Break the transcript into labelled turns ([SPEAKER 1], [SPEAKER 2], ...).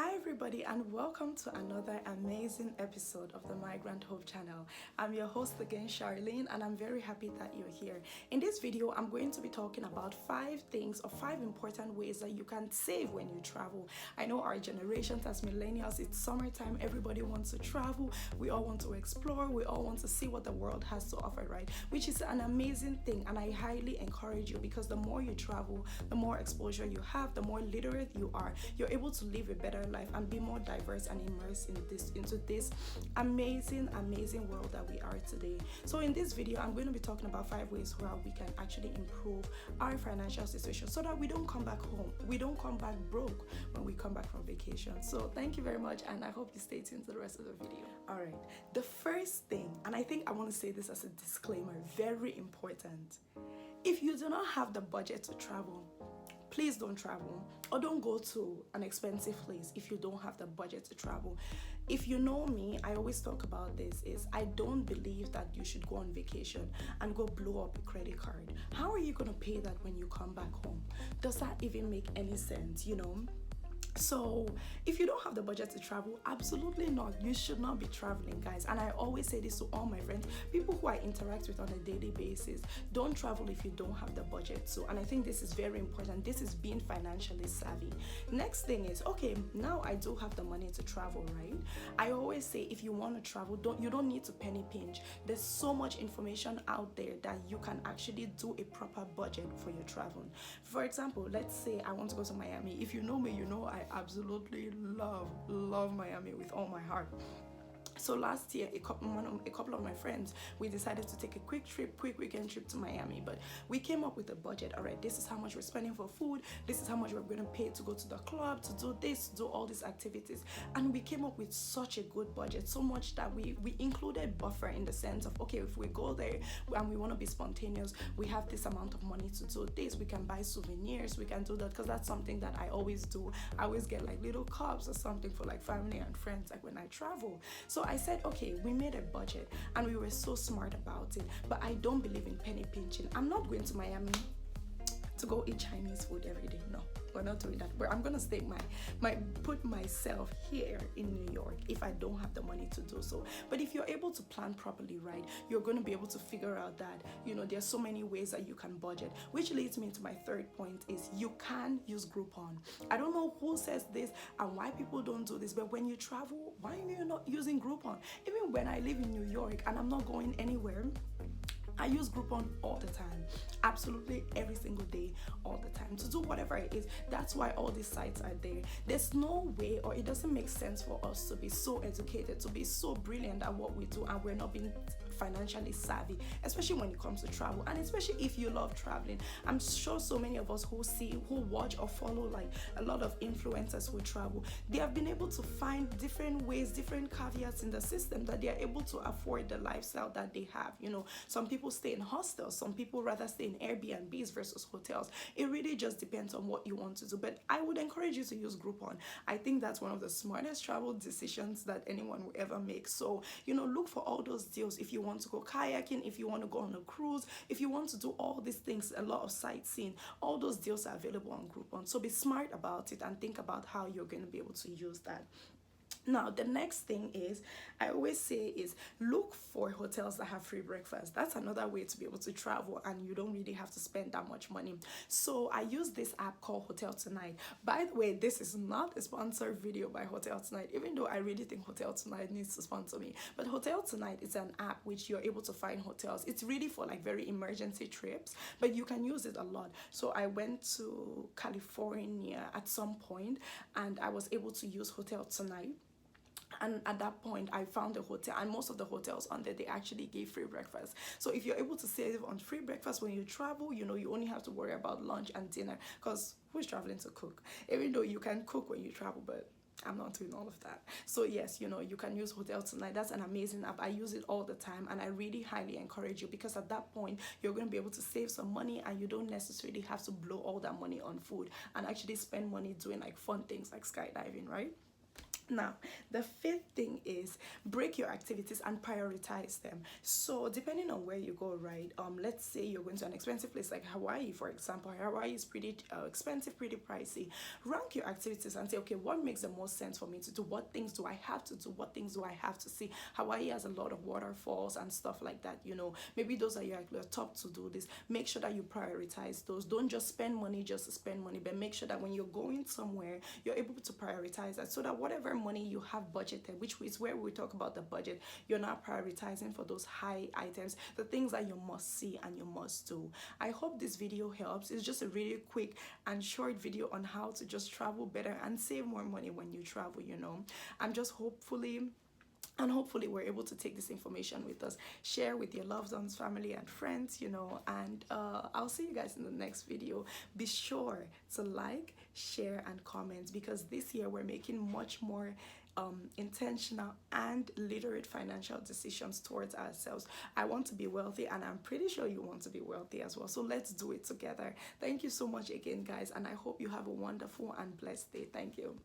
[SPEAKER 1] Hi everybody and welcome to another amazing episode of the Migrant Hope channel. I'm your host again, Charlene, and I'm very happy that you're here. In this video, I'm going to be talking about 5 things or 5 important ways that you can save when you travel. I know our generations as millennials, it's summertime, everybody wants to travel, we all want to explore, we all want to see what the world has to offer, right? Which is an amazing thing, and I highly encourage you because the more you travel, the more exposure you have, the more literate you are, you're able to live a better life and be more diverse and immersed into this amazing world that we are today. So in this video, I'm going to be talking about 5 ways where we can actually improve our financial situation so that we don't come back home, we don't come back broke when we come back from vacation. So thank you very much, and I hope you stay tuned to the rest of the video. All right, the first thing, and I think I want to say this as a disclaimer, very important: if you do not have the budget to travel, please don't travel, or don't go to an expensive place if you don't have the budget to travel. If you know me, I always talk about this, is I don't believe that you should go on vacation and go blow up a credit card. How are you going to pay that when you come back home? Does that even make any sense, you know? So if you don't have the budget to travel, absolutely not. You should not be traveling, guys. And I always say this to all my friends, people who I interact with on a daily basis: don't travel if you don't have the budget. So, and I think this is very important. This is being financially savvy. Next thing is, okay, now I do have the money to travel, right? I always say, if you want to travel, you don't need to penny pinch. There's so much information out there that you can actually do a proper budget for your travel. For example, let's say I want to go to Miami. If you know me, you know I absolutely love Miami with all my heart. So last year, a couple of my friends, we decided to take a quick weekend trip to Miami. But we came up with a budget. All right, this is how much we're spending for food. This is how much we're going to pay to go to the club, to do this, to do all these activities. And we came up with such a good budget, so much that we included buffer, in the sense of, okay, if we go there and we want to be spontaneous, we have this amount of money to do this. We can buy souvenirs, we can do that, because that's something that I always do. I always get like little cups or something for like family and friends, like when I travel. So I said, okay, we made a budget and we were so smart about it. But I don't believe in penny pinching. I'm not going to Miami to go eat Chinese food every day. No, we're not doing that. But I'm gonna stay put myself here in New York if I don't have the money to do so. But if you're able to plan properly, right, you're gonna be able to figure out that, you know, there's so many ways that you can budget. Which leads me to my third point, is you can use Groupon. I don't know who says this and why people don't do this, but when you travel, why are you not using Groupon? Even when I live in New York and I'm not going anywhere, I use Groupon all the time, absolutely every single day, all the time, to do whatever it is. That's why all these sites are there. There's no way, or it doesn't make sense for us to be so educated, to be so brilliant at what we do, and we're not being financially savvy, especially when it comes to travel, and especially if you love traveling. I'm sure so many of us who watch or follow like a lot of influencers who travel, they have been able to find different ways, different caveats in the system that they are able to afford the lifestyle that they have. You know, some people stay in hostels, some people rather stay in Airbnbs versus hotels. It really just depends on what you want to do, but I would encourage you to use Groupon. I think that's one of the smartest travel decisions that anyone will ever make. So, you know, look for all those deals. If you want to go kayaking, if you want to go on a cruise, if you want to do all these things, a lot of sightseeing, all those deals are available on Groupon. So be smart about it and think about how you're going to be able to use that. Now, the next thing is, I always say, is look for hotels that have free breakfast. That's another way to be able to travel and you don't really have to spend that much money. So I use this app called Hotel Tonight. By the way, this is not a sponsored video by Hotel Tonight, even though I really think Hotel Tonight needs to sponsor me. But Hotel Tonight is an app which you're able to find hotels. It's really for like very emergency trips, but you can use it a lot. So I went to California at some point and I was able to use Hotel Tonight. And at that point, I found a hotel, and most of the hotels on there, they actually gave free breakfast. So if you're able to save on free breakfast when you travel, you know, you only have to worry about lunch and dinner, because who's traveling to cook? Even though you can cook when you travel, but I'm not doing all of that. So yes, you know, you can use Hotel Tonight. That's an amazing app. I use it all the time, and I really highly encourage you, because at that point, you're going to be able to save some money, and you don't necessarily have to blow all that money on food and actually spend money doing like fun things like skydiving, right? Now, the fifth thing is break your activities and prioritize them. So, depending on where you go, right? Let's say you're going to an expensive place like Hawaii, for example. Hawaii is pretty expensive, pretty pricey. Rank your activities and say, okay, what makes the most sense for me to do? What things do I have to do? What things do I have to see? Hawaii has a lot of waterfalls and stuff like that. Maybe those are your top to do this. Make sure that you prioritize those. Don't just spend money just to spend money, but make sure that when you're going somewhere, you're able to prioritize that, so that whatever money you have budgeted, which is where we talk about the budget, you're not prioritizing for those high items, the things that you must see and you must do. I hope this video helps. It's just a really quick and short video on how to just travel better and save more money when you travel. I'm just hopefully we're able to take this information with us, share with your loved ones, family and friends, and I'll see you guys in the next video. Be sure to like, share and comment, because this year we're making much more intentional and literate financial decisions towards ourselves. I want to be wealthy, and I'm pretty sure you want to be wealthy as well, so let's do it together. Thank you so much again, guys, and I hope you have a wonderful and blessed day. Thank you.